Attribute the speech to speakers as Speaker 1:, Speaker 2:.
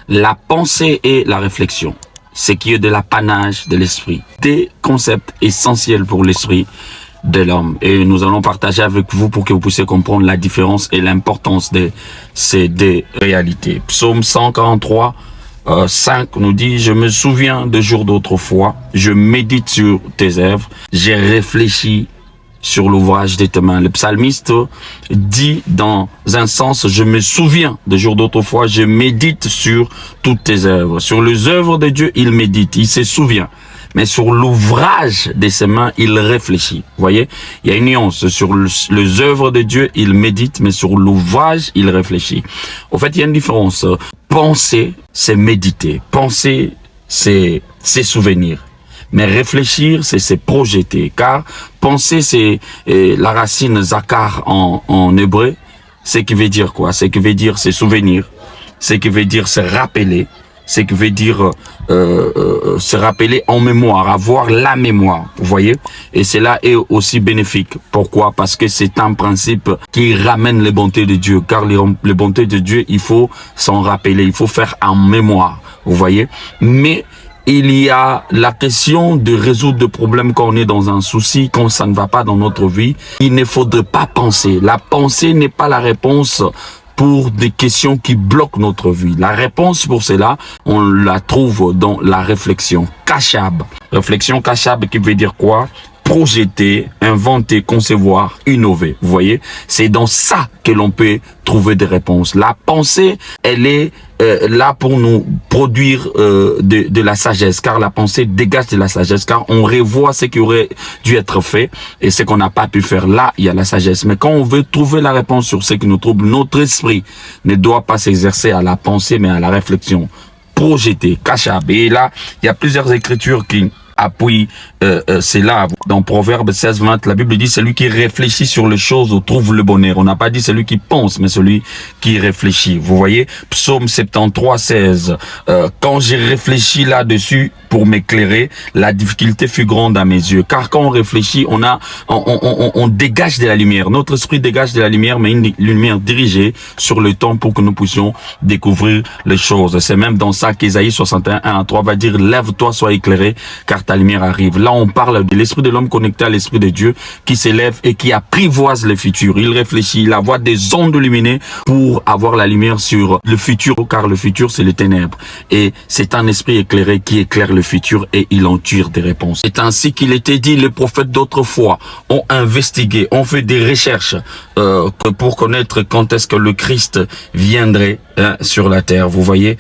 Speaker 1: la pensée et la réflexion. C'est qui est de l'apanage de l'esprit. Des concepts essentiels pour l'esprit de l'homme. Et nous allons partager avec vous pour que vous puissiez comprendre la différence et l'importance de ces deux réalités. Psaume 143, 5 nous dit: je me souviens de jours d'autrefois, je médite sur tes œuvres, j'ai réfléchi sur l'ouvrage de tes mains. Le psalmiste dit dans un sens: je me souviens de jours d'autrefois, je médite sur toutes tes œuvres. Sur les œuvres de Dieu, il médite, il se souvient. Mais sur l'ouvrage de ses mains, il réfléchit. Vous voyez, il y a une nuance. Sur les œuvres de Dieu, il médite, mais sur l'ouvrage, il réfléchit. Au fait, il y a une différence. Penser, c'est méditer. Penser, c'est souvenir. Mais réfléchir, c'est se projeter. Car penser, c'est la racine zakar en hébreu. Ce qui veut dire quoi? Ce qui veut dire c'est souvenir. Ce qui veut dire c'est rappeler. Ce qui veut dire se rappeler en mémoire, avoir la mémoire, vous voyez. Et cela est aussi bénéfique. Pourquoi? Parce que c'est un principe qui ramène les bontés de Dieu. Car les bontés de Dieu, il faut s'en rappeler, il faut faire en mémoire, vous voyez. Mais il y a la question de résoudre des problèmes quand on est dans un souci, quand ça ne va pas dans notre vie. Il ne faudrait pas penser. La pensée n'est pas la réponse pour des questions qui bloquent notre vie. La réponse pour cela, on la trouve dans la réflexion. Kashab. Réflexion kashab qui veut dire quoi? Projeter, inventer, concevoir, innover. Vous voyez, c'est dans ça que l'on peut trouver des réponses. La pensée, elle est là pour nous produire de la sagesse, car la pensée dégage de la sagesse, car on revoit ce qui aurait dû être fait et ce qu'on n'a pas pu faire. Là, il y a la sagesse. Mais quand on veut trouver la réponse sur ce qui nous trouble, notre esprit ne doit pas s'exercer à la pensée, mais à la réflexion. Projeter, kashab. Et là, il y a plusieurs écritures qui appuie c'est là dans Proverbe 16-20, la Bible dit: celui qui réfléchit sur les choses trouve le bonheur. On n'a pas dit celui qui pense, mais celui qui réfléchit. Vous voyez, Psaume 73-16, quand j'ai réfléchi là-dessus pour m'éclairer, la difficulté fut grande à mes yeux. Car quand on réfléchit, on dégage de la lumière. Notre esprit dégage de la lumière, mais une lumière dirigée sur le temps pour que nous puissions découvrir les choses. C'est même dans ça qu'Ésaïe 61:1-3 va dire: lève-toi, sois éclairé, car ta lumière arrive. Là, on parle de l'esprit de l'homme connecté à l'esprit de Dieu qui s'élève et qui apprivoise le futur. Il réfléchit, il voit des ondes luminées pour avoir la lumière sur le futur, car le futur, c'est les ténèbres. Et c'est un esprit éclairé qui éclaire le futur et il en tire des réponses. C'est ainsi qu'il était dit, les prophètes d'autrefois ont investigué, ont fait des recherches pour connaître quand est-ce que le Christ viendrait sur la terre. Vous voyez?